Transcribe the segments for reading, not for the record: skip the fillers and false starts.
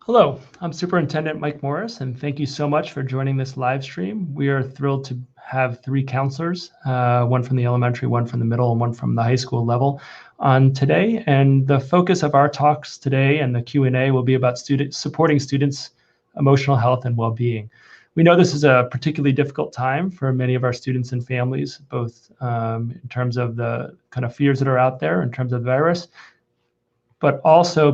Hello, I'm Superintendent Mike Morris, and thank you so much for joining this live stream. We are thrilled to have three counselors, one from the elementary, one from the middle, and one from the high school level on today. And the focus of our talks today and the Q&A will be about supporting students' emotional health and well-being. We know this is a particularly difficult time for many of our students and families, both in terms of the kind of fears that are out there in terms of the virus, but also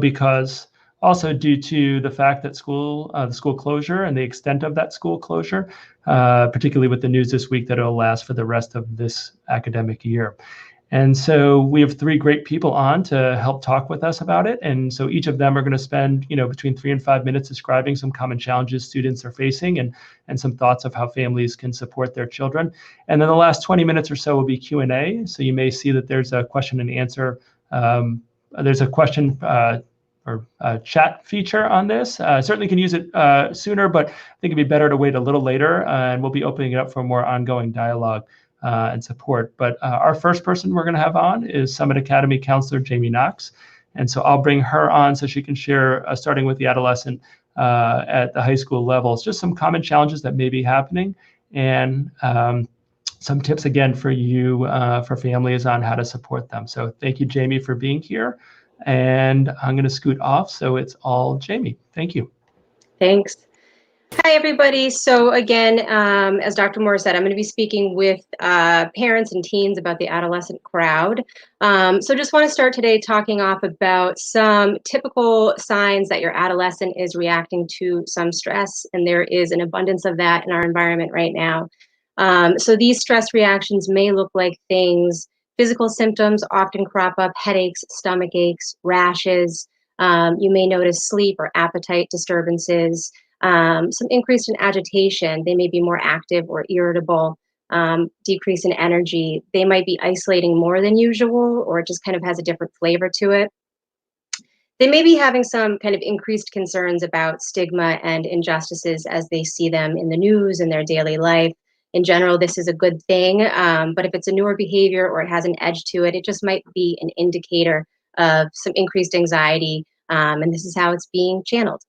due to the fact that the school closure and the extent of that school closure, particularly with the news this week that it'll last for the rest of this academic year. And so we have three great people on to help talk with us about it. And so each of them are going to spend, between 3 and 5 minutes describing some common challenges students are facing and some thoughts of how families can support their children. And then the last 20 minutes or so will be Q&A. So you may see that there's a question and answer. There's a question or chat feature on this. Certainly can use it sooner, but I think it'd be better to wait a little later, and we'll be opening it up for more ongoing dialogue and support. But our first person we're going to have on is Summit Academy counselor Jamie Knox. And so I'll bring her on so she can share, starting with the adolescent at the high school levels, just some common challenges that may be happening, and some tips again for you, for families, on how to support them. So thank you, Jamie, for being here. And I'm going to scoot off, so it's all Jamie. Thank you. Thanks. Hi, everybody. So again, as Dr. Moore said, I'm going to be speaking with parents and teens about the adolescent crowd. So just want to start today talking off about some typical signs that your adolescent is reacting to some stress, and there is an abundance of that in our environment right now. So these stress reactions may look like things. Physical symptoms often crop up: headaches, stomach aches, rashes. You may notice sleep or appetite disturbances. Some increase in agitation. They may be more active or irritable. Decrease in energy. They might be isolating more than usual, or it just kind of has a different flavor to it. They may be having some kind of increased concerns about stigma and injustices as they see them in the news and their daily life. In general, this is a good thing, but if it's a newer behavior or it has an edge to it, it just might be an indicator of some increased anxiety, and this is how it's being channeled.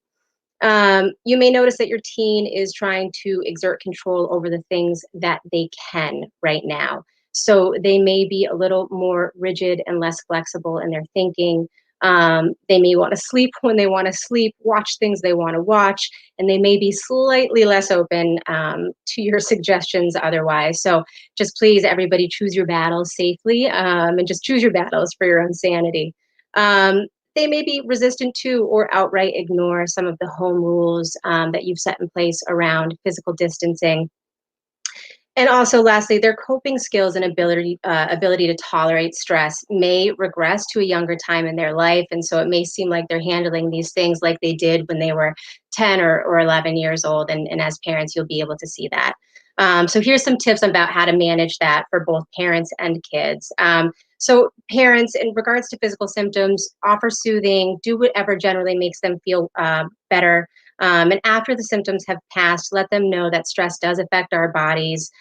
You may notice that your teen is trying to exert control over the things that they can right now. So they may be a little more rigid and less flexible in their thinking. They may want to sleep when they want to sleep, watch things they want to watch, and they may be slightly less open to your suggestions otherwise. So just please, everybody, choose your battles safely, and just choose your battles for your own sanity. They may be resistant to or outright ignore some of the home rules that you've set in place around physical distancing. And also, lastly, their coping skills and ability to tolerate stress may regress to a younger time in their life. And so it may seem like they're handling these things like they did when they were 10 or 11 years old. And as parents, you'll be able to see that. So here's some tips about how to manage that for both parents and kids. So parents, in regards to physical symptoms, offer soothing, do whatever generally makes them feel better. And after the symptoms have passed, let them know that stress does affect our bodies.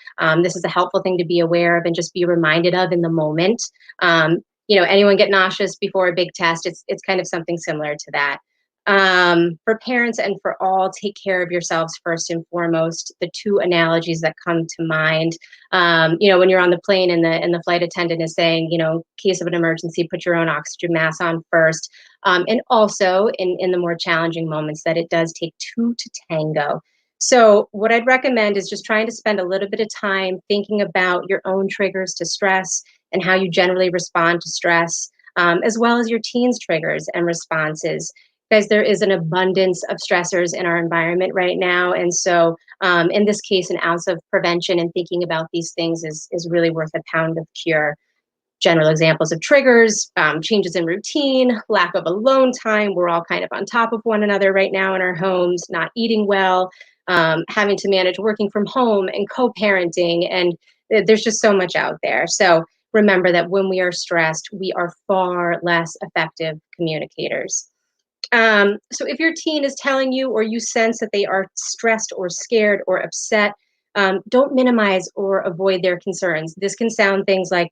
This is a helpful thing to be aware of and just be reminded of in the moment. Anyone get nauseous before a big test? It's kind of something similar to that. For parents and for all, take care of yourselves first and foremost. The two analogies that come to mind, when you're on the plane and the flight attendant is saying, in case of an emergency, put your own oxygen mask on first. And also in the more challenging moments, that it does take two to tango. So what I'd recommend is just trying to spend a little bit of time thinking about your own triggers to stress and how you generally respond to stress, as well as your teens' triggers and responses. Guys, there is an abundance of stressors in our environment right now. And so in this case, an ounce of prevention and thinking about these things is really worth a pound of cure. General examples of triggers: changes in routine, lack of alone time. We're all kind of on top of one another right now in our homes, not eating well, having to manage working from home and co-parenting. And there's just so much out there. So remember that when we are stressed, we are far less effective communicators. So if your teen is telling you, or you sense that they are stressed or scared or upset, don't minimize or avoid their concerns. This can sound things like,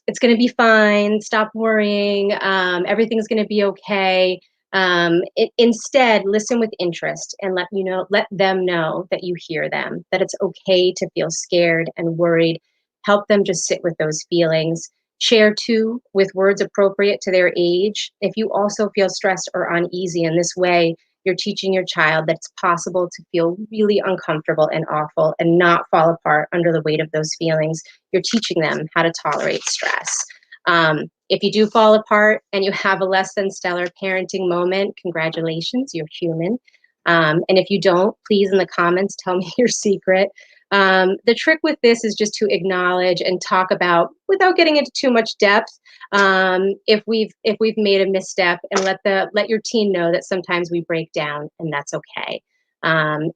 it's going to be fine, stop worrying, everything's going to be okay. Instead, listen with interest and let them know that you hear them, that it's okay to feel scared and worried. Help them just sit with those feelings. Share too with words appropriate to their age. If you also feel stressed or uneasy in this way, you're teaching your child that it's possible to feel really uncomfortable and awful and not fall apart under the weight of those feelings. You're teaching them how to tolerate stress. If you do fall apart and you have a less than stellar parenting moment, congratulations, you're human. And if you don't, please in the comments tell me your secret. The trick with this is just to acknowledge and talk about, without getting into too much depth, if we've made a misstep, and let your teen know that sometimes we break down and that's okay.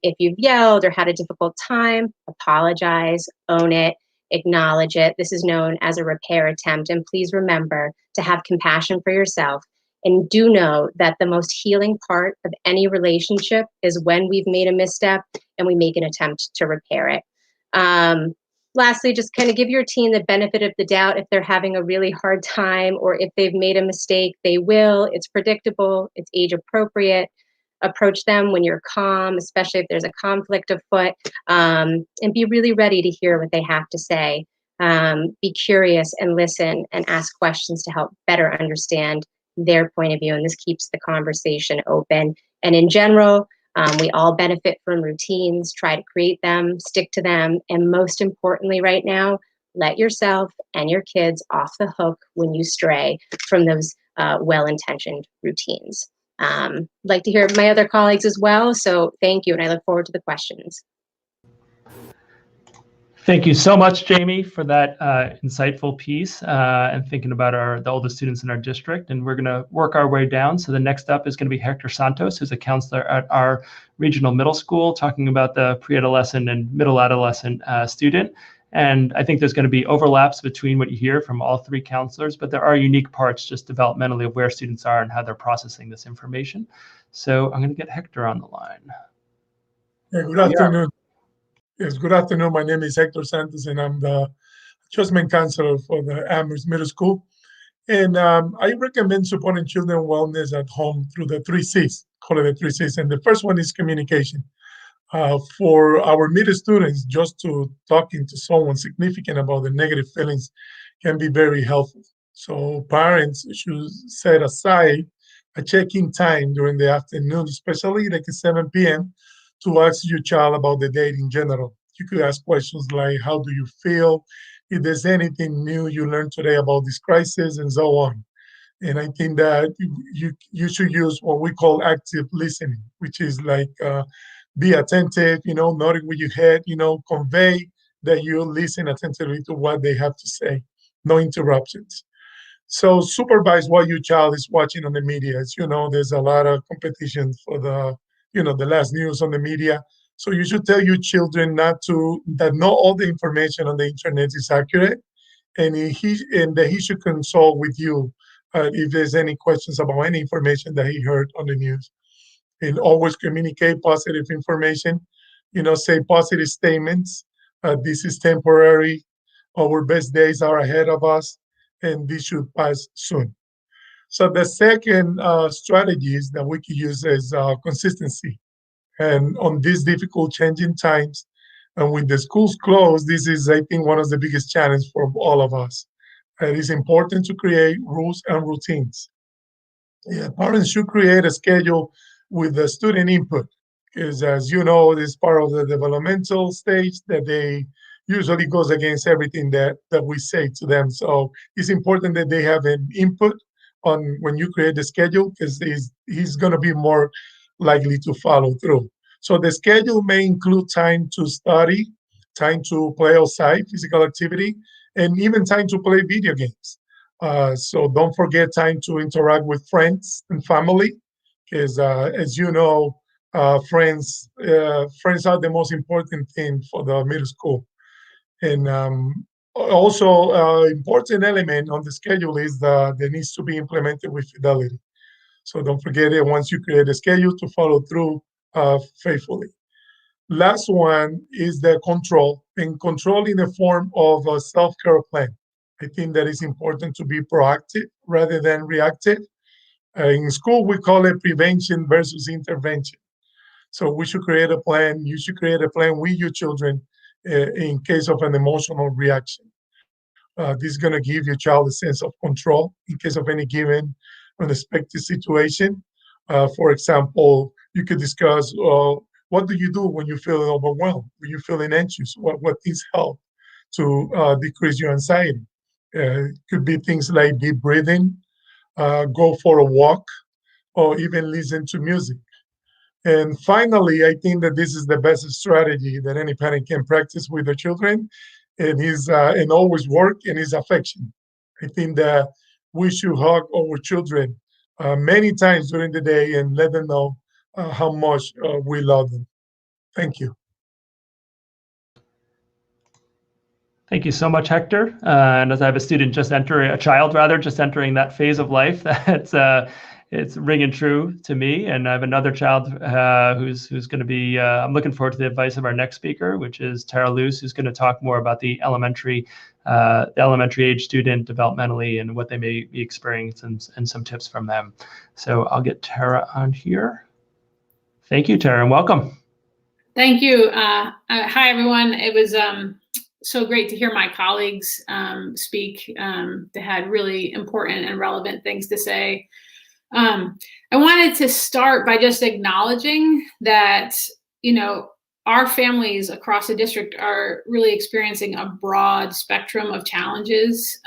If you've yelled or had a difficult time, apologize, own it, acknowledge it. This is known as a repair attempt. And please remember to have compassion for yourself. And do know that the most healing part of any relationship is when we've made a misstep and we make an attempt to repair it. Lastly, just kind of give your teen the benefit of the doubt if they're having a really hard time or if they've made a mistake. They will. It's predictable. It's age appropriate. Approach them when you're calm, especially if there's a conflict afoot, and be really ready to hear what they have to say. Be curious and listen and ask questions to help better understand their point of view, and this keeps the conversation open. And in general, we all benefit from routines. Try to create them, stick to them, and most importantly right now, let yourself and your kids off the hook when you stray from those well-intentioned routines. I'd like to hear my other colleagues as well, so thank you, and I look forward to the questions. Thank you so much, Jamie, for that insightful piece and thinking about the oldest students in our district. And we're going to work our way down. So the next up is going to be Hector Santos, who's a counselor at our regional middle school, talking about the pre-adolescent and middle adolescent student. And I think there's going to be overlaps between what you hear from all three counselors, but there are unique parts just developmentally of where students are and how they're processing this information. So I'm going to get Hector on the line. Yeah, good afternoon. Yes, good afternoon. My name is Hector Santos, and I'm the adjustment counselor for the Amherst Middle School. And I recommend supporting children wellness at home through the 3Cs, call it the 3Cs. And the first one is communication. For our middle students, just to talking to someone significant about the negative feelings can be very helpful. So parents should set aside a check-in time during the afternoon, especially like at 7 p.m., to ask your child about the day in general. You could ask questions like, how do you feel? If there's anything new you learned today about this crisis, and so on. And I think that you should use what we call active listening, which is like be attentive, nodding with your head, convey that you listen attentively to what they have to say, no interruptions. So supervise what your child is watching on the media. As you know, there's a lot of competition for the last news on the media. So you should tell your children that not all the information on the internet is accurate, and that he should consult with you if there's any questions about any information that he heard on the news. And always communicate positive information. Say positive statements. This is temporary. Our best days are ahead of us, and this should pass soon. So the second strategies that we can use is consistency. And on these difficult changing times, and with the schools closed, this is, I think, one of the biggest challenges for all of us. It is important to create rules and routines. Yeah, parents should create a schedule with the student input, because as you know, this is part of the developmental stage that they usually goes against everything that we say to them. So it's important that they have an input on when you create the schedule, because he's going to be more likely to follow through. So the schedule may include time to study, time to play outside, physical activity, and even time to play video games. So don't forget time to interact with friends and family, because as you know, friends are the most important thing for the middle school. And also, important element on the schedule is that needs to be implemented with fidelity. So don't forget it once you create a schedule to follow through faithfully. Last one is the control, and control in the form of a self-care plan. I think that it's important to be proactive rather than reactive. In school, we call it prevention versus intervention. So we should create a plan. You should create a plan with your children in case of an emotional reaction. This is going to give your child a sense of control in case of any given unexpected situation. For example, you could discuss what do you do when you're feeling overwhelmed, when you're feeling anxious, what things help to decrease your anxiety. It could be things like deep breathing, go for a walk, or even listen to music. And finally, I think that this is the best strategy that any parent can practice with their children, and always work in his affection. I think that we should hug our children many times during the day and let them know how much we love them. Thank you. Thank you so much, Hector. And as I have a child just entering that phase of life, it's ringing true to me. And I have another child who's going to be, I'm looking forward to the advice of our next speaker, which is Tara Luce, who's going to talk more about the elementary age student developmentally and what they may be experiencing and some tips from them. So I'll get Tara on here. Thank you, Tara, and welcome. Thank you. Hi, everyone. It was so great to hear my colleagues speak. They had really important and relevant things to say. I wanted to start by just acknowledging that, our families across the district are really experiencing a broad spectrum of challenges.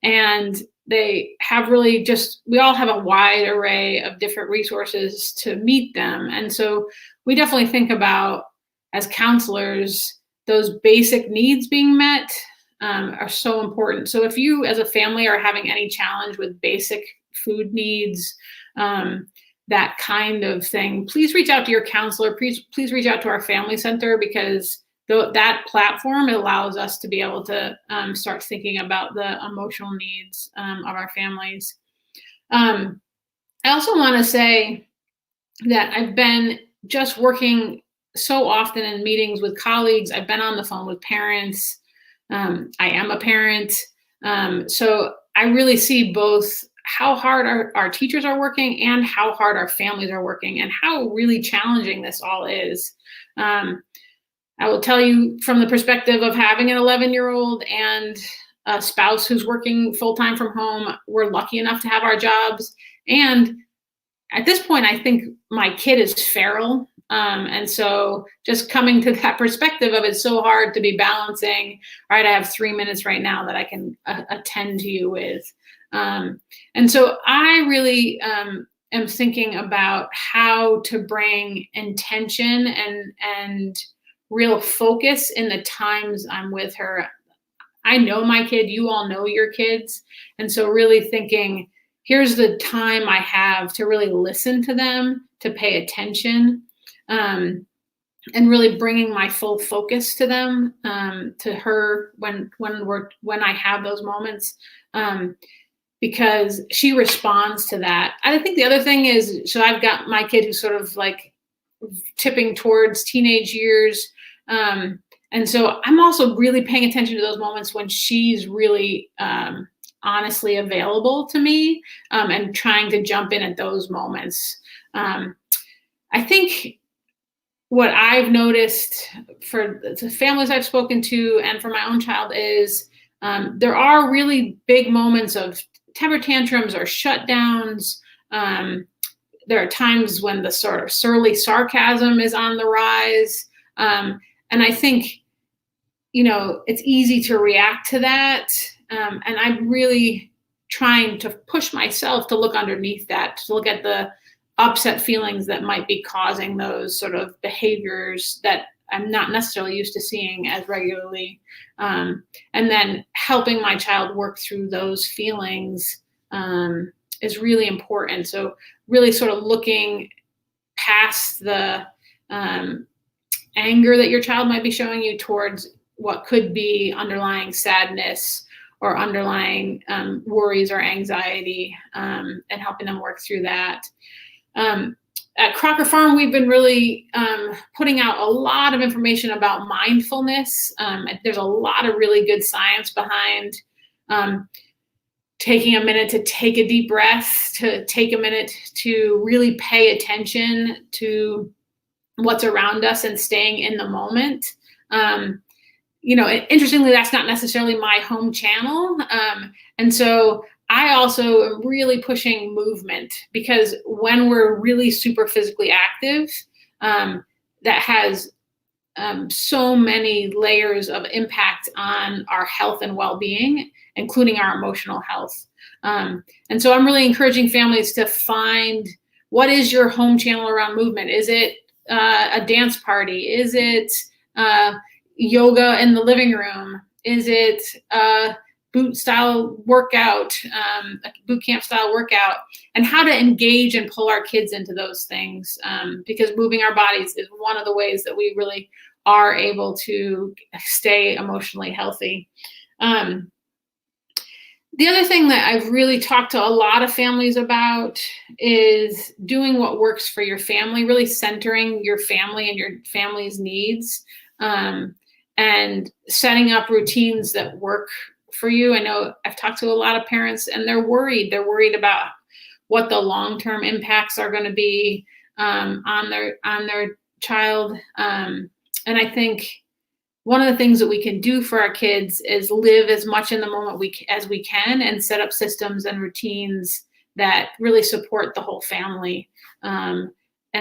And they have really we all have a wide array of different resources to meet them. And so we definitely think about, as counselors, those basic needs being met are so important. So if you as a family are having any challenge with basic food needs, that kind of thing, please reach out to your counselor. Please reach out to our family center, because that platform allows us to be able to start thinking about the emotional needs of our families. I also want to say that I've been just working so often in meetings with colleagues. I've been on the phone with parents. I am a parent. So I really see both how hard our teachers are working and how hard our families are working, and how really challenging this all is. I will tell you, from the perspective of having an 11-year-old and a spouse who's working full-time from home, we're lucky enough to have our jobs. And at this point, I think my kid is feral. And so just coming to that perspective of it's so hard to be balancing, all right, I have 3 minutes right now that I can attend to you with. And so I really am thinking about how to bring intention and real focus in the times I'm with her. I know my kid, you all know your kids. And so really thinking, here's the time I have to really listen to them, to pay attention, and really bringing my full focus to them, to her when I have those moments, because she responds to that. I think the other thing is, so I've got my kid who's sort of like tipping towards teenage years. And so I'm also really paying attention to those moments when she's really honestly available to me, and trying to jump in at those moments. I think what I've noticed for the families I've spoken to and for my own child is there are really big moments of temper tantrums or shutdowns. There are times when the sort of surly sarcasm is on the rise. And I think, it's easy to react to that. And I'm really trying to push myself to look underneath that, to look at the upset feelings that might be causing those sort of behaviors that I'm not necessarily used to seeing as regularly. And then helping my child work through those feelings is really important. So really sort of looking past the anger that your child might be showing you towards what could be underlying sadness or underlying worries or anxiety, and helping them work through that. At Crocker Farm, we've been really putting out a lot of information about mindfulness. There's a lot of really good science behind taking a minute to take a deep breath, to take a minute to really pay attention to what's around us and staying in the moment. Interestingly, that's not necessarily my home channel. And so I also am really pushing movement, because when we're really super physically active, that has so many layers of impact on our health and well-being, including our emotional health. And so I'm really encouraging families to find, what is your home channel around movement? Is it a dance party? Is it yoga in the living room? Is it a boot style workout, a boot camp style workout? And how to engage and pull our kids into those things, because moving our bodies is one of the ways that we really are able to stay emotionally healthy. The other thing that I've really talked to a lot of families about is doing what works for your family, really centering your family and your family's needs, and setting up routines that work for you. I know I've talked to a lot of parents, and they're worried. They're worried about what the long-term impacts are going to be on their child. And I think one of the things that we can do for our kids is live as much in the moment as we can, and set up systems and routines that really support the whole family. And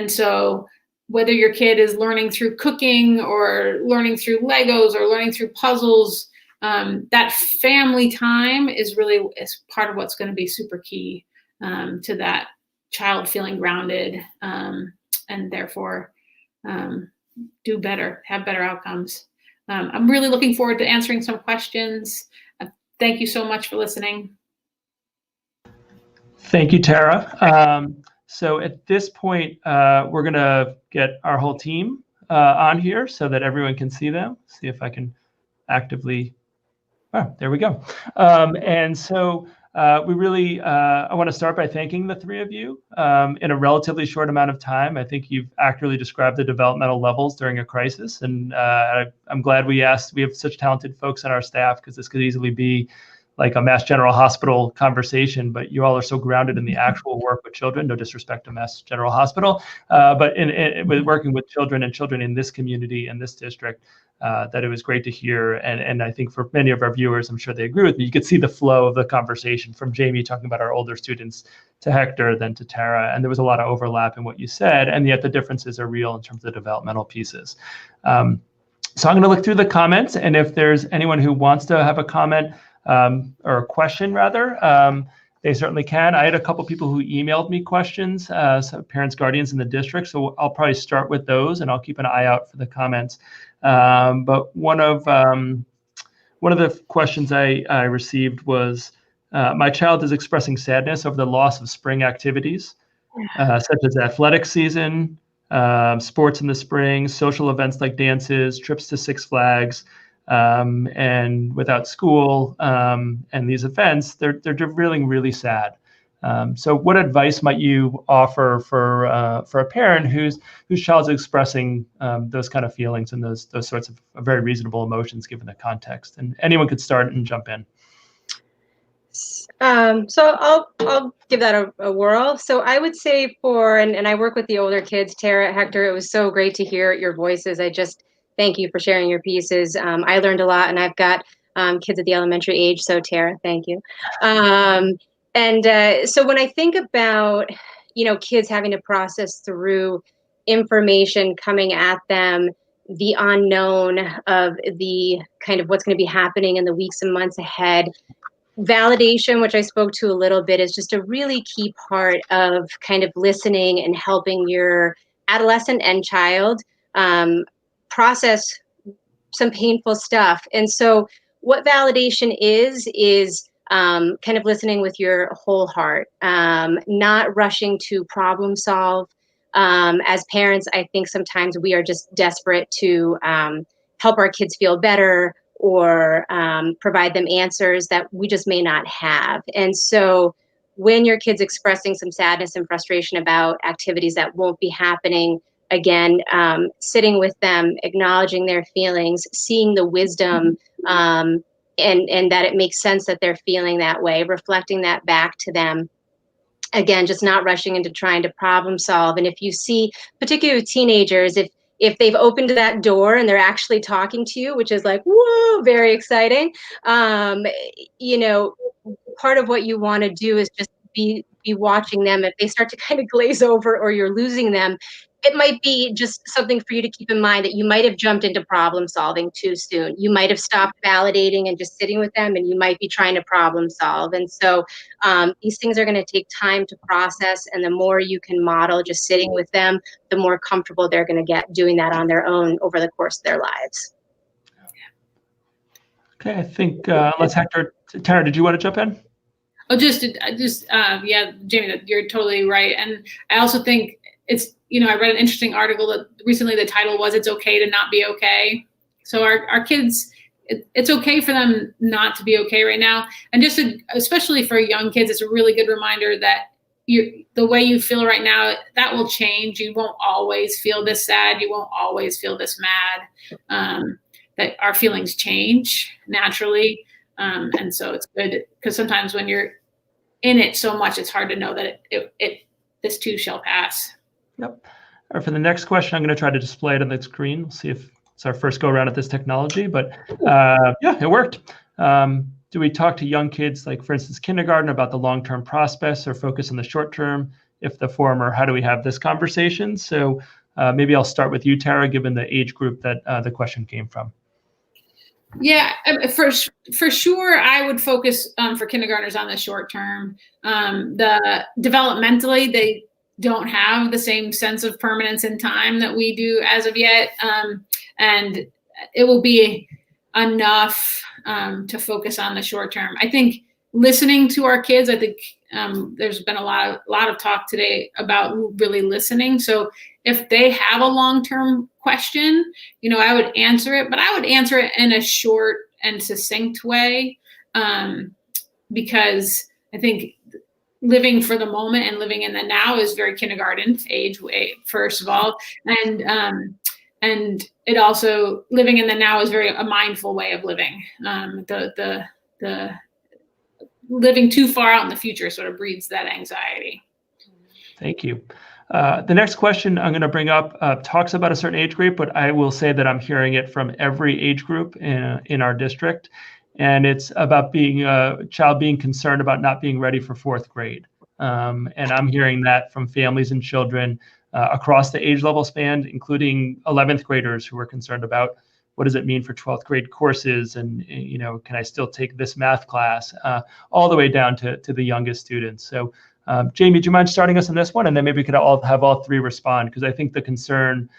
so whether your kid is learning through cooking, or learning through Legos, or learning through puzzles, that family time is part of what's going to be super key to that child feeling grounded, and therefore do better, have better outcomes. I'm really looking forward to answering some questions. Thank you so much for listening. Thank you, Tara. So at this point, we're going to get our whole team on here so that everyone can see them. See if I can actively. Oh, there we go. And so we really, I want to start by thanking the three of you. In a relatively short amount of time, I think you've accurately described the developmental levels during a crisis. And I'm glad we have such talented folks on our staff, because this could easily be like a Mass General Hospital conversation, but you all are so grounded in the actual work with children. No disrespect to Mass General Hospital, but with working with children and children in this community and this district, that it was great to hear. And I think for many of our viewers, I'm sure they agree with me, you could see the flow of the conversation from Jamie talking about our older students to Hector, then to Tara. And there was a lot of overlap in what you said, and yet the differences are real in terms of the developmental pieces. So I'm going to look through the comments, and if there's anyone who wants to have a comment, or a question rather, they certainly can. I had a couple people who emailed me questions, so parents, guardians in the district, so I'll probably start with those, and I'll keep an eye out for the comments. But one of the questions I received was, my child is expressing sadness over the loss of spring activities, such as athletic season, sports in the spring, social events like dances, trips to Six Flags, and without school and these events, they're feeling really sad. So what advice might you offer for a parent whose child is expressing those kind of feelings and those sorts of very reasonable emotions given the context? And anyone could start and jump in. So I'll give that a whirl. So I would say and I work with the older kids, Tara, Hector, it was so great to hear your voices. Thank you for sharing your pieces. I learned a lot, and I've got kids at the elementary age. So Tara, thank you. So when I think about, kids having to process through information coming at them, the unknown of the kind of what's going to be happening in the weeks and months ahead, validation, which I spoke to a little bit, is just a really key part of kind of listening and helping your adolescent and child process some painful stuff. And so what validation is kind of listening with your whole heart, not rushing to problem solve. As parents, I think sometimes we are just desperate to help our kids feel better, or provide them answers that we just may not have. And so when your kid's expressing some sadness and frustration about activities that won't be happening, again, sitting with them, acknowledging their feelings, seeing the wisdom and that it makes sense that they're feeling that way, reflecting that back to them. Again, just not rushing into trying to problem solve. And if you see, particularly with teenagers, if they've opened that door and they're actually talking to you, which is like, whoa, very exciting, part of what you want to do is just be watching them. If they start to kind of glaze over or you're losing them, it might be just something for you to keep in mind that you might have jumped into problem solving too soon. You might have stopped validating and just sitting with them, and you might be trying to problem solve. And so these things are going to take time to process, and the more you can model just sitting with them, the more comfortable they're going to get doing that on their own over the course of their lives. Okay, I think let's Hector. Tara, did you want to jump in? Oh, yeah, Jamie, you're totally right. And I also think it's, I read an interesting article that recently the title was "It's Okay to Not Be Okay." So our kids, it's okay for them not to be okay right now. And especially for young kids, it's a really good reminder that the way you feel right now, that will change. You won't always feel this sad. You won't always feel this mad. That our feelings change naturally. And so it's good because sometimes when you're in it so much, it's hard to know that this too shall pass. Yep. All right, for the next question, I'm going to try to display it on the screen. We'll see if it's our first go around at this technology, but yeah, it worked. Do we talk to young kids, like for instance, kindergarten, about the long-term prospects or focus on the short term? If the former, how do we have this conversation? So maybe I'll start with you, Tara, given the age group that the question came from. Yeah, for sure, I would focus for kindergartners on the short term. The developmentally, they don't have the same sense of permanence in time that we do as of yet, and it will be enough to focus on the short term. I think listening to our kids. I think there's been a lot of talk today about really listening. So if they have a long-term question, I would answer it, but I would answer it in a short and succinct way, because I think living for the moment and living in the now is very kindergarten age way, first of all, and it also, living in the now is very a mindful way of living. The living too far out in the future sort of breeds that anxiety. Thank you. The next question I'm going to bring up talks about a certain age group, but I will say that I'm hearing it from every age group in our district. And it's about being a child being concerned about not being ready for fourth grade. And I'm hearing that from families and children across the age level span, including 11th graders who are concerned about what does it mean for 12th grade courses, and can I still take this math class, all the way down to the youngest students. So Jamie, do you mind starting us on this one, and then maybe we could have all three respond, because I think the concern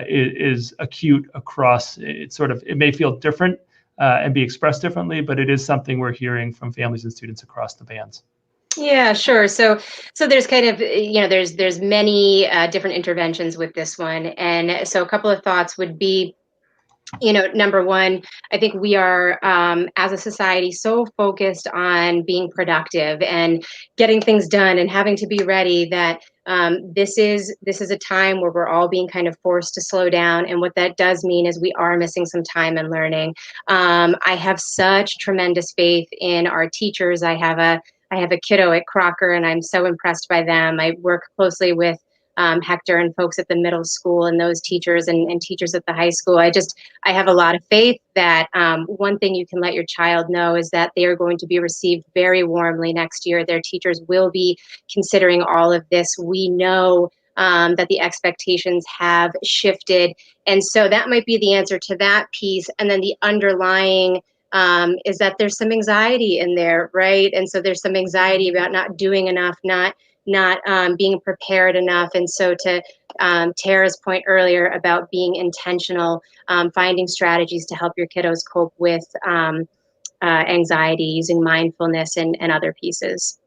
is acute across. It may feel different and be expressed differently, but it is something we're hearing from families and students across the bands. Yeah, sure. So there's kind of, there's many different interventions with this one. And so a couple of thoughts would be, number one, I think we are, as a society, so focused on being productive and getting things done and having to be ready that this is a time where we're all being kind of forced to slow down. And what that does mean is we are missing some time in learning. I have such tremendous faith in our teachers. I have a kiddo at Crocker, and I'm so impressed by them. I work closely with Hector and folks at the middle school and those teachers and teachers at the high school. I have a lot of faith that one thing you can let your child know is that they are going to be received very warmly next year. Their teachers will be considering all of this. We know that the expectations have shifted. And so that might be the answer to that piece. And then the underlying is that there's some anxiety in there, right? And so there's some anxiety about not doing enough, not being prepared enough. And so to Tara's point earlier about being intentional, finding strategies to help your kiddos cope with anxiety, using mindfulness and other pieces.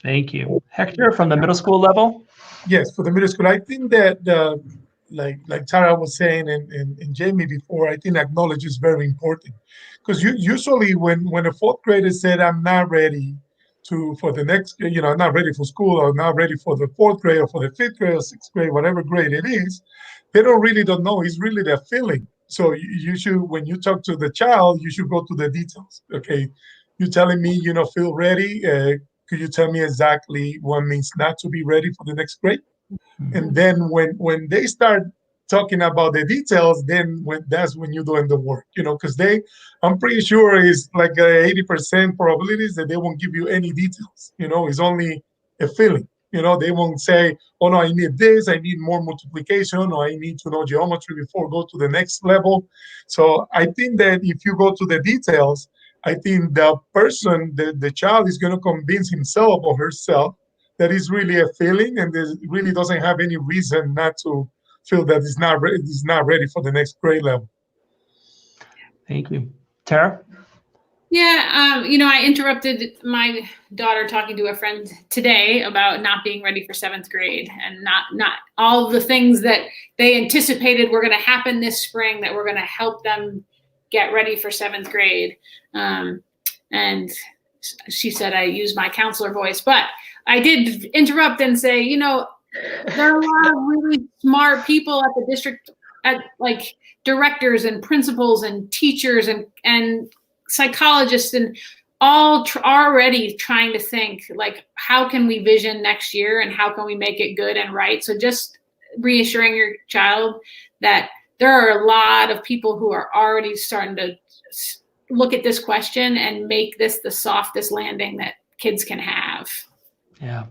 Thank you. Hector, from the middle school level? Yes, for the middle school, I think that like Tara was saying and Jamie before, I think acknowledge is very important, because usually when a fourth grader said, I'm not ready for the next, I'm not ready for school, or not ready for the fourth grade or for the fifth grade or sixth grade, whatever grade it is, they don't know. It's really their feeling. So you should, when you talk to the child, you should go to the details. Okay, you telling me you don't feel ready? Could you tell me exactly what means not to be ready for the next grade? And then when they start talking about the details, then that's when you're doing the work, because I'm pretty sure it's like 80% probabilities that they won't give you any details. It's only a feeling. They won't say, oh no, I need this, I need more multiplication, or I need to know geometry before go to the next level. So I think that if you go to the details, I think the person, the child is going to convince himself or herself that is really a feeling, and it really doesn't have any reason not to feel that it's not ready for the next grade level. Thank you. Tara? Yeah, I interrupted my daughter talking to a friend today about not being ready for 7th grade and not all the things that they anticipated were going to happen this spring that were going to help them get ready for 7th grade. And she said I used my counselor voice, but I did interrupt and say, there are a lot of really smart people at the district, at like directors and principals and teachers and psychologists, and all already trying to think like, how can we vision next year and how can we make it good and right? So just reassuring your child that there are a lot of people who are already starting to look at this question and make this the softest landing that kids can have. Yeah.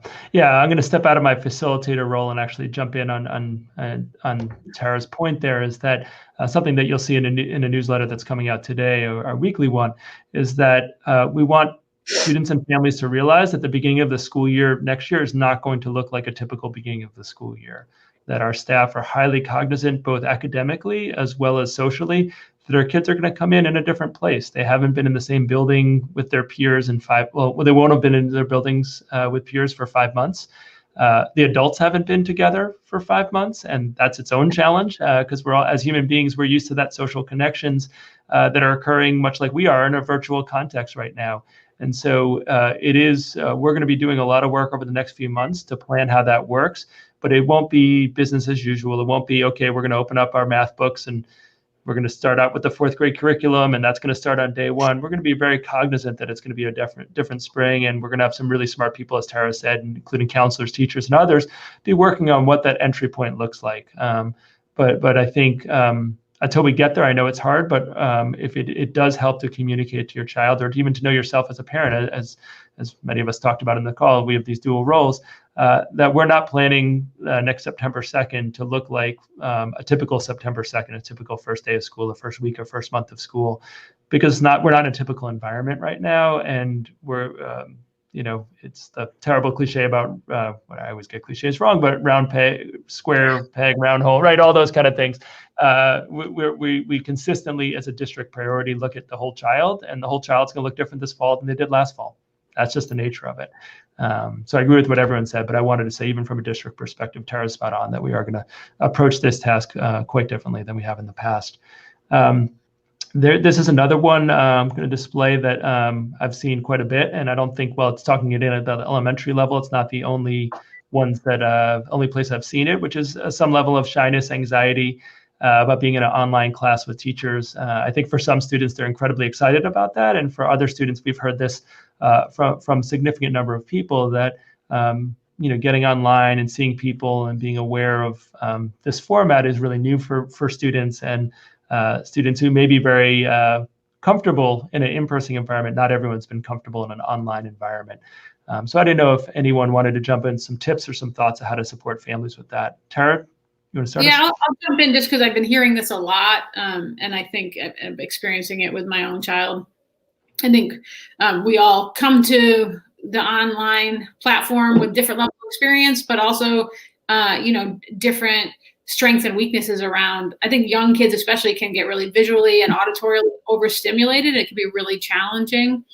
I'm going to step out of my facilitator role and actually jump in on Tara's point. There is that something that you'll see in a newsletter that's coming out today, or our weekly one, is that we want students and families to realize that the beginning of the school year next year is not going to look like a typical beginning of the school year. That our staff are highly cognizant, both academically as well as socially, that our kids are going to come in a different place. They haven't been in the same building with their peers in they won't have been in their buildings with peers for 5 months. The adults haven't been together for 5 months, and that's its own challenge because we're all, as human beings, we're used to that social connections that are occurring much like we are in a virtual context right now. And so we're going to be doing a lot of work over the next few months to plan how that works, but it won't be business as usual. It won't be, okay, we're going to open up our math books and we're going to start out with the 4th grade curriculum, and that's going to start on day one. We're going to be very cognizant that it's going to be a different spring, and we're going to have some really smart people, as Tara said, including counselors, teachers, and others, be working on what that entry point looks like. But I think until we get there, I know it's hard, but if it does help to communicate to your child, or even to know yourself as a parent, as many of us talked about in the call, we have these dual roles, that we're not planning next September 2nd to look like a typical September 2nd, a typical first day of school, the first week or first month of school, because we're not in a typical environment right now, and we're it's the terrible cliche about what I always get cliches wrong, but round peg, square peg, round hole, right? All those kind of things. We consistently, as a district priority, look at the whole child, and the whole child's going to look different this fall than they did last fall. That's just the nature of it. So I agree with what everyone said, but I wanted to say, even from a district perspective, Tara's spot on that we are going to approach this task quite differently than we have in the past. This is another one I'm going to display that I've seen quite a bit, and I don't think, it's talking it in at the elementary level, it's not the only only place I've seen it, which is some level of shyness, anxiety about being in an online class with teachers. I think for some students, they're incredibly excited about that, and for other students, we've heard this from a significant number of people that getting online and seeing people and being aware of this format is really new for students, and students who may be very comfortable in an in-person environment. Not everyone's been comfortable in an online environment. So I didn't know if anyone wanted to jump in some tips or some thoughts on how to support families with that. Tara, you want to start? Yeah, I'll jump in just because I've been hearing this a lot, and I think I'm experiencing it with my own child. I think we all come to the online platform with different levels of experience, but also, different strengths and weaknesses around. I think young kids especially can get really visually and auditorily overstimulated. It can be really challenging.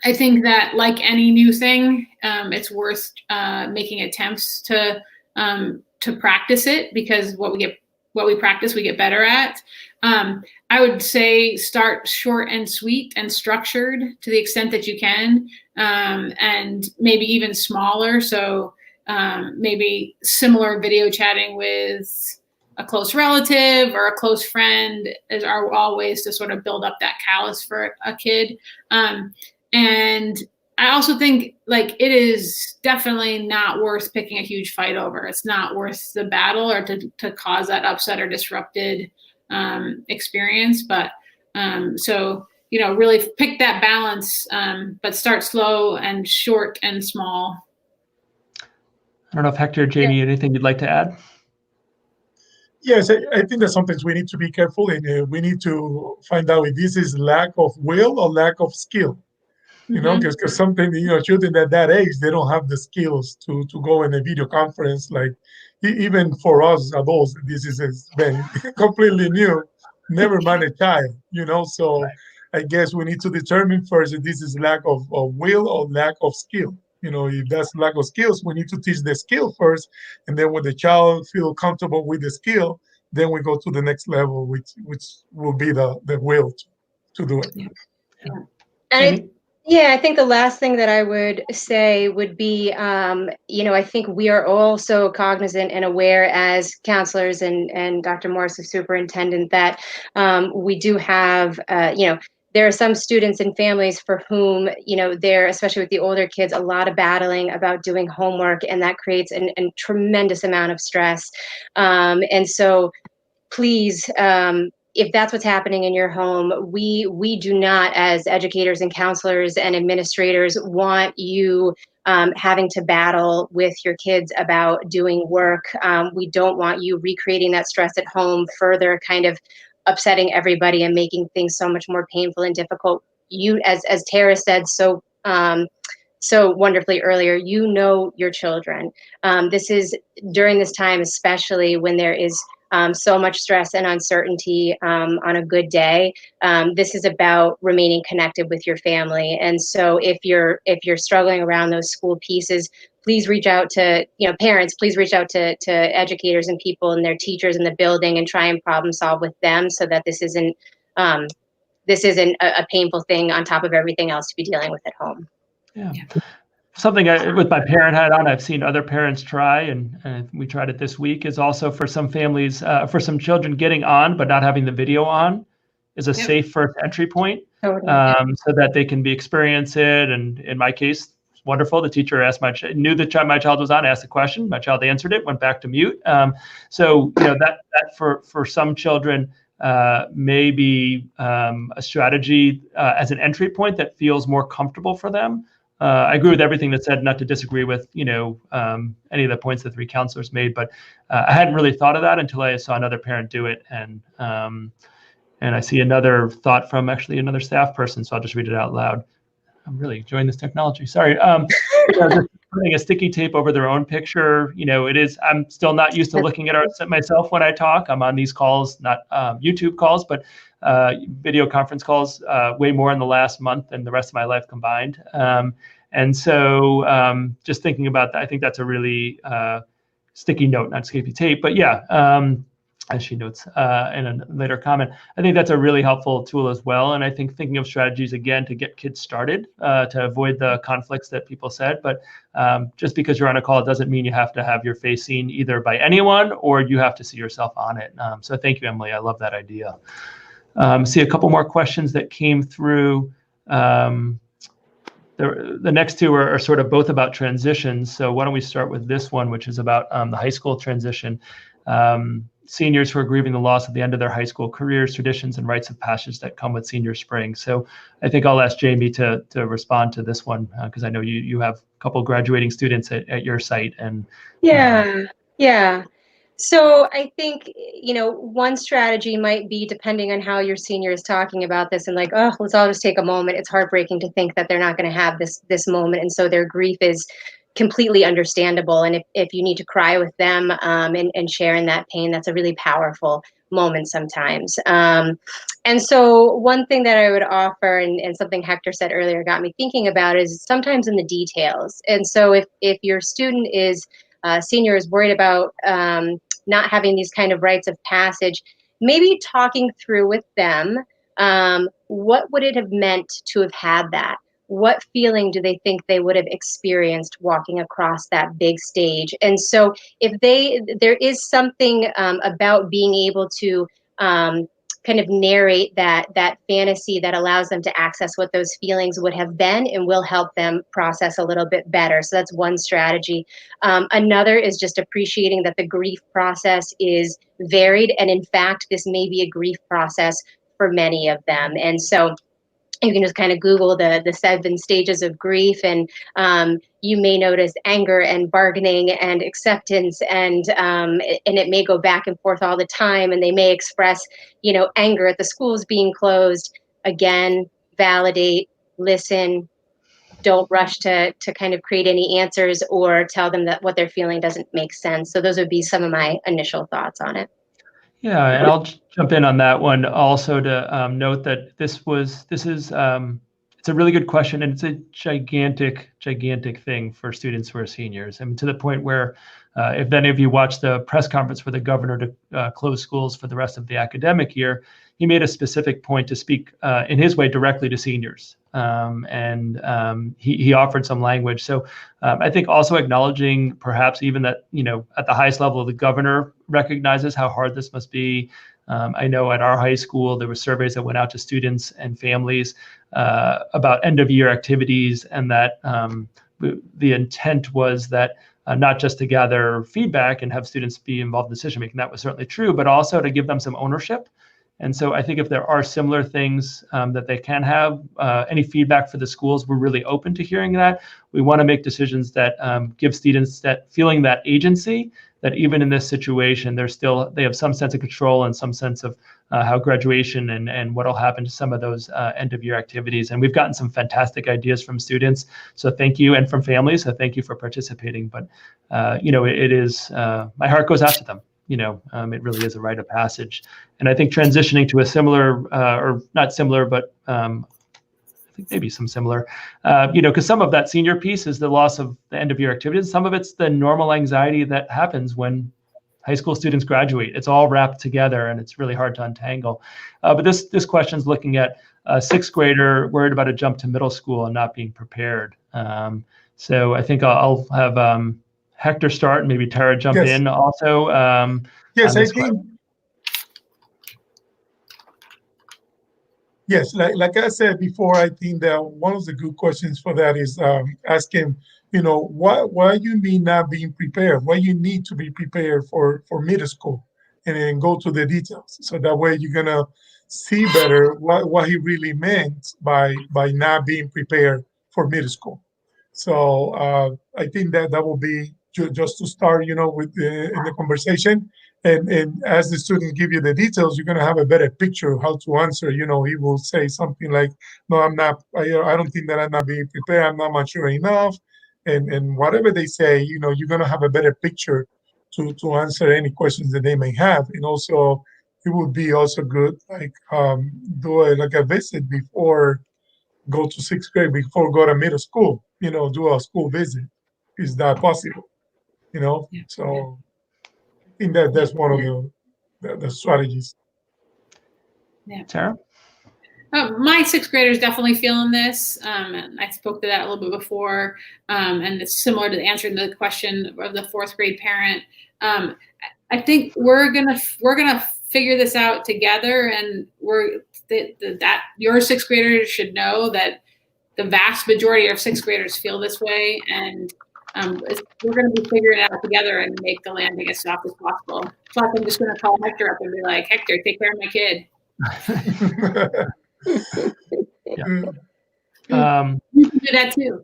I think that, like any new thing, it's worth making attempts to practice it, because what we practice, we get better at. I would say start short and sweet and structured to the extent that you can, and maybe even smaller. So maybe similar video chatting with a close relative or a close friend are all ways to sort of build up that callus for a kid. And I also think like it is definitely not worth picking a huge fight over. It's not worth the battle or to cause that upset or disrupted experience. But so, really pick that balance, but start slow and short and small. I don't know if Hector, Jamie, anything you'd like to add? Yes, I think that sometimes we need to be careful, and we need to find out if this is lack of will or lack of skill. Because sometimes, children at that age, they don't have the skills to go in a video conference. Like even for us adults, this is been completely new, never mind a child, So I guess we need to determine first if this is lack of will or lack of skill. If that's lack of skills, we need to teach the skill first. And then when the child feel comfortable with the skill, then we go to the next level, which will be the will to do it. Yeah. And I think the last thing that I would say would be, I think we are also cognizant and aware as counselors and Dr. Morris, the superintendent, that we do have, there are some students and families for whom, there, especially with the older kids, a lot of battling about doing homework, and that creates a tremendous amount of stress. And so please, if that's what's happening in your home, we do not, as educators and counselors and administrators, want you having to battle with your kids about doing work. We don't want you recreating that stress at home, further kind of upsetting everybody and making things so much more painful and difficult. You, as Tara said so wonderfully earlier, your children. This is during this time, especially when there is so much stress and uncertainty on a good day. This is about remaining connected with your family. And so if you're struggling around those school pieces, please reach out to, parents, please reach out to educators and people and their teachers in the building and try and problem solve with them, so that this isn't a painful thing on top of everything else to be dealing with at home. Yeah. Something with my parent hat on, I've seen other parents try, and we tried it this week, is also for some families, for some children, getting on but not having the video on is a safe first entry point, so that they can experience it. And in my case, it's wonderful. The teacher knew that my child was on, asked a question, my child answered it, went back to mute. So that for some children may be a strategy as an entry point that feels more comfortable for them. I agree with everything that's said, not to disagree with, any of the points the three counselors made, but I hadn't really thought of that until I saw another parent do it. And I see another thought from actually another staff person, so I'll just read it out loud. I'm really enjoying this technology. Sorry. Just putting a sticky tape over their own picture, I'm still not used to looking at myself when I talk. I'm on these calls, not YouTube calls, but video conference calls way more in the last month than the rest of my life combined. And so just thinking about that, I think that's a really sticky note, not sticky tape, but as she notes in a later comment, I think that's a really helpful tool as well. And I think thinking of strategies, again, to get kids started, to avoid the conflicts that people said. But just because you're on a call, it doesn't mean you have to have your face seen either by anyone or you have to see yourself on it. So thank you, Emily. I love that idea. See a couple more questions that came through. The next two are sort of both about transitions. So why don't we start with this one, which is about the high school transition. Seniors who are grieving the loss at the end of their high school careers, traditions, and rites of passage that come with senior spring. So I think I'll ask Jamie to respond to this one, because I know you have a couple graduating students at your site. And Yeah. So I think, one strategy might be, depending on how your senior is talking about this, and let's all just take a moment. It's heartbreaking to think that they're not going to have this moment. And so their grief is completely understandable. And if you need to cry with them and share in that pain, that's a really powerful moment sometimes. And so one thing that I would offer, and something Hector said earlier got me thinking about, is sometimes in the details. And so if your student senior is worried about not having these kind of rites of passage, maybe talking through with them, what would it have meant to have had that? what feeling do they think they would have experienced walking across that big stage? And so if there is something about being able to kind of narrate that fantasy that allows them to access what those feelings would have been and will help them process a little bit better. So that's one strategy. Another is just appreciating that the grief process is varied. And in fact, this may be a grief process for many of them. And so you can just kind of Google the 7 stages of grief, and you may notice anger and bargaining and acceptance, and it may go back and forth all the time, and they may express, anger at the schools being closed. Again, validate, listen, don't rush to kind of create any answers or tell them that what they're feeling doesn't make sense. So those would be some of my initial thoughts on it. Yeah, and I'll jump in on that one also to note that it's a really good question, and it's a gigantic thing for students who are seniors. I mean, to the point where if any of you watched the press conference for the governor to close schools for the rest of the academic year, he made a specific point to speak in his way directly to seniors. He offered some language. So I think also acknowledging perhaps even that, at the highest level, the governor recognizes how hard this must be. I know at our high school, there were surveys that went out to students and families about end of year activities, and that the intent was that not just to gather feedback and have students be involved in decision making, that was certainly true, but also to give them some ownership. And so I think if there are similar things that they can have, any feedback for the schools, we're really open to hearing that. We want to make decisions that give students that feeling, that agency, that even in this situation, they have some sense of control and some sense of how graduation and what will happen to some of those end of year activities. And we've gotten some fantastic ideas from students. So thank you, and from families. So thank you for participating. But, it is, my heart goes out to them. It really is a rite of passage. And I think transitioning to a similar, or not similar, but I think maybe some similar, because some of that senior piece is the loss of the end of year activities. Some of it's the normal anxiety that happens when high school students graduate. It's all wrapped together, and it's really hard to untangle. But this question is looking at a 6th grader worried about a jump to middle school and not being prepared. So I think I'll have Hector start, and maybe Tara jump in also. Yes, I think. Yes, like I said before, I think that one of the good questions for that is asking, why you mean not being prepared? Why you need to be prepared for middle school, and then go to the details. So that way you're gonna see better what he really meant by not being prepared for middle school. So I think that will be just to start, with in the conversation. And as the students give you the details, you're going to have a better picture of how to answer. He will say something like, no, I'm not, I don't think that I'm not being prepared. I'm not mature enough. And whatever they say, you're going to have a better picture to answer any questions that they may have. And also, it would be also good, like, do a visit before go to 6th grade, before go to middle school, do a school visit. Is that possible? So I think that's one of the strategies. Yeah. Tara? My 6th graders definitely feeling this. And I spoke to that a little bit before. And it's similar to answering the question of the 4th grade parent. I think we're gonna figure this out together, and that your 6th graders should know that the vast majority of 6th graders feel this way, and we're going to be figuring it out together and make the landing as soft as possible. Plus, I'm just going to call Hector up and be like, Hector, take care of my kid. You can do that too.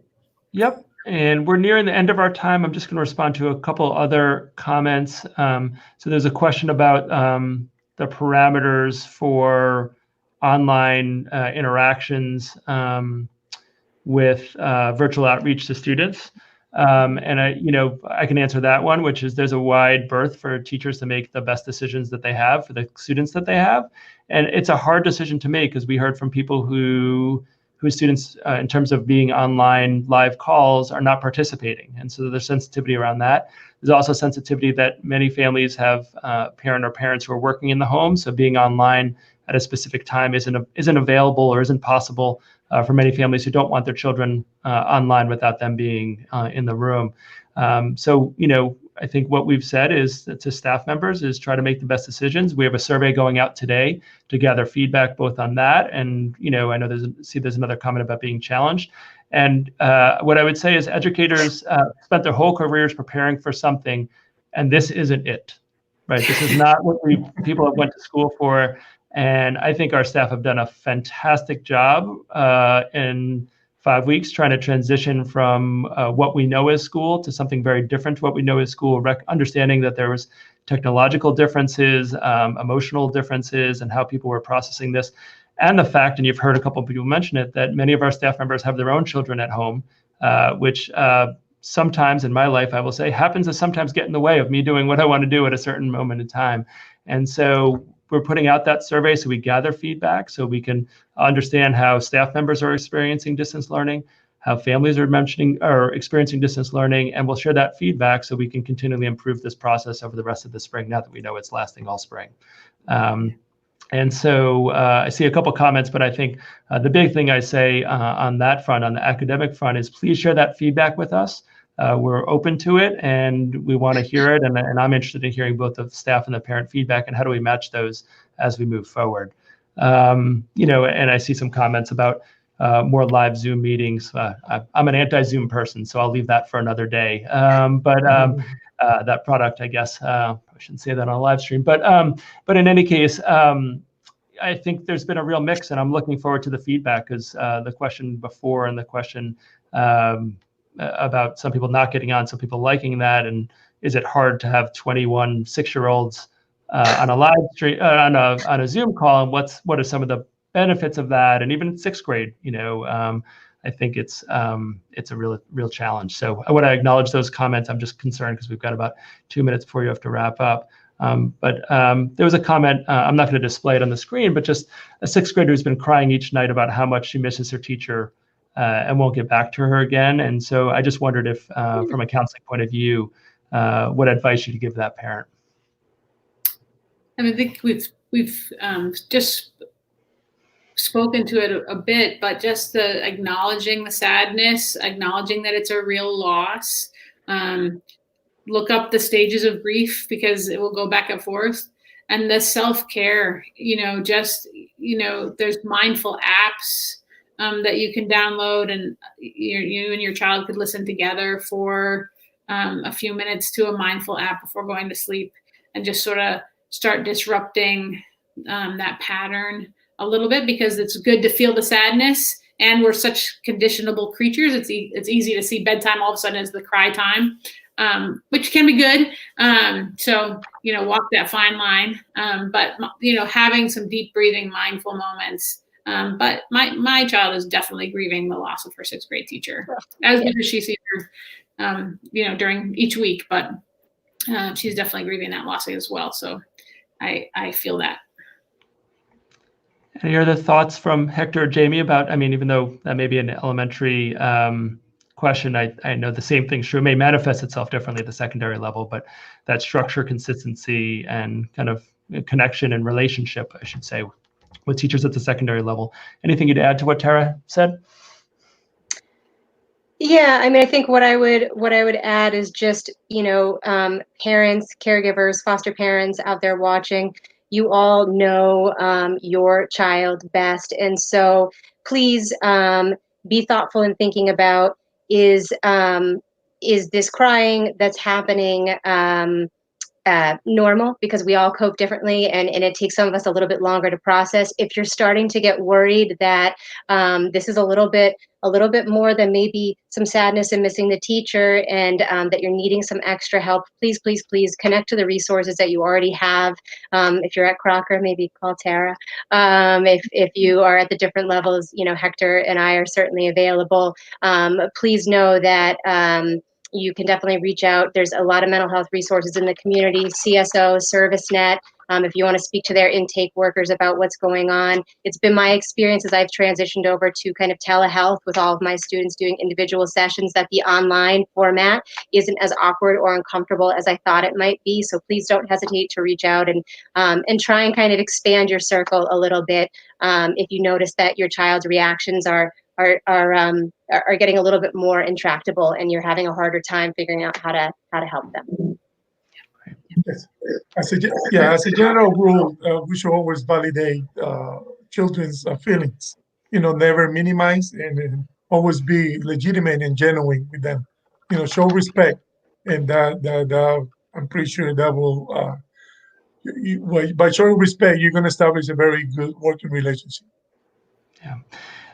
Yep. And we're nearing the end of our time. I'm just going to respond to a couple other comments. So there's a question about the parameters for online interactions with virtual outreach to students. And I can answer that one, which is there's a wide berth for teachers to make the best decisions that they have for the students that they have. And it's a hard decision to make, because we heard from people whose students, in terms of being online live calls, are not participating. And so there's sensitivity around that. There's also sensitivity that many families have parents who are working in the home. So being online at a specific time isn't available or isn't possible for many families who don't want their children online without them being in the room. So, I think what we've said is that to staff members is try to make the best decisions. We have a survey going out today to gather feedback both on that, and I know there's another comment about being challenged. And what I would say is educators spent their whole careers preparing for something, and this isn't it, right? This is not what people have went to school for. And I think our staff have done a fantastic job in 5 weeks trying to transition from what we know as school to something very different to what we know as school, understanding that there was technological differences, emotional differences, and how people were processing this. And the fact, and you've heard a couple of people mention it, that many of our staff members have their own children at home, which sometimes in my life, I will say, happens to sometimes get in the way of me doing what I want to do at a certain moment in time. And so we're putting out that survey so we gather feedback so we can understand how staff members are experiencing distance learning, how families are experiencing distance learning, and we'll share that feedback so we can continually improve this process over the rest of the spring, now that we know it's lasting all spring. And so I see a couple comments, but I think the big thing I say on that front, on the academic front, is please share that feedback with us. We're open to it, and we want to hear it. And I'm interested in hearing both the staff and the parent feedback, and how do we match those as we move forward. And I see some comments about more live Zoom meetings. I'm an anti-Zoom person, so I'll leave that for another day. That product, I guess, I shouldn't say that on a live stream, but in any case, I think there's been a real mix, and I'm looking forward to the feedback, because the question before and the question about some people not getting on, some people liking that, and is it hard to have 21 6-year-olds on a live stream, on a Zoom call, and what are some of the benefits of that, and even sixth grade, I think it's a real challenge. So I want to acknowledge those comments. I'm just concerned because we've got about 2 minutes before you have to wrap up. But there was a comment, I'm not going to display it on the screen, but just a sixth grader who's been crying each night about how much she misses her teacher and won't get back to her again. And so I just wondered if, from a counseling point of view, what advice you'd give that parent. I think we've just spoken to it a bit, but just the acknowledging the sadness, acknowledging that it's a real loss. Look up the stages of grief, because it will go back and forth. And the self-care, there's mindful apps that you can download, and you and your child could listen together for a few minutes to a mindful app before going to sleep, and just sort of start disrupting that pattern a little bit, because it's good to feel the sadness, and we're such conditionable creatures. It's easy to see bedtime all of a sudden as the cry time, which can be good. So, walk that fine line. But, having some deep breathing, mindful moments. But my child is definitely grieving the loss of her sixth grade teacher, as much as she sees her, during each week. But she's definitely grieving that loss as well. So I feel that. Any other thoughts from Hector or Jamie about, even though that may be an elementary question, I know the same thing's true. It may manifest itself differently at the secondary level, but that structure, consistency, and kind of connection and relationship, I should say, with teachers at the secondary level. Anything you'd add to what Tara said? Yeah, I think what I would add is just, parents, caregivers, foster parents out there watching, you all know your child best. And so please be thoughtful in thinking about, is this crying that's happening normal? Because we all cope differently, and it takes some of us a little bit longer to process. If you're starting to get worried that this is a little bit more than maybe some sadness and missing the teacher, and that you're needing some extra help, please connect to the resources that you already have. If you're at Crocker, maybe call Tara. If you are at the different levels, Hector and I are certainly available. Please know that you can definitely reach out. There's a lot of mental health resources in the community, CSO, ServiceNet. If you want to speak to their intake workers about what's going on. It's been my experience as I've transitioned over to kind of telehealth with all of my students doing individual sessions that the online format isn't as awkward or uncomfortable as I thought it might be. So please don't hesitate to reach out and try and kind of expand your circle a little bit if you notice that your child's reactions are getting a little bit more intractable and you're having a harder time figuring out how to help them. Yes. As a general rule, we should always validate children's feelings. Never minimize and always be legitimate and genuine with them. Show respect, and that I'm pretty sure that will. By showing respect, you're going to establish a very good working relationship. Yeah.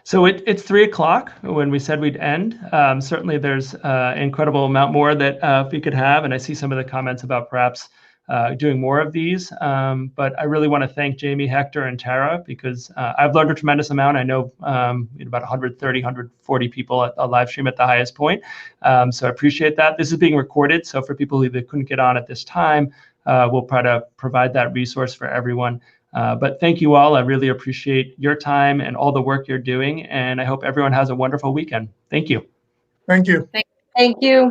So it's 3 o'clock when we said we'd end. Certainly there's an incredible amount more that we could have, and I see some of the comments about perhaps doing more of these. But I really want to thank Jamie, Hector, and Tara, because I've learned a tremendous amount. I know about 130, 140 people at a live stream at the highest point. So I appreciate that. This is being recorded, so for people who couldn't get on at this time, we'll try to provide that resource for everyone. But thank you all. I really appreciate your time and all the work you're doing. And I hope everyone has a wonderful weekend. Thank you. Thank you. Thank you.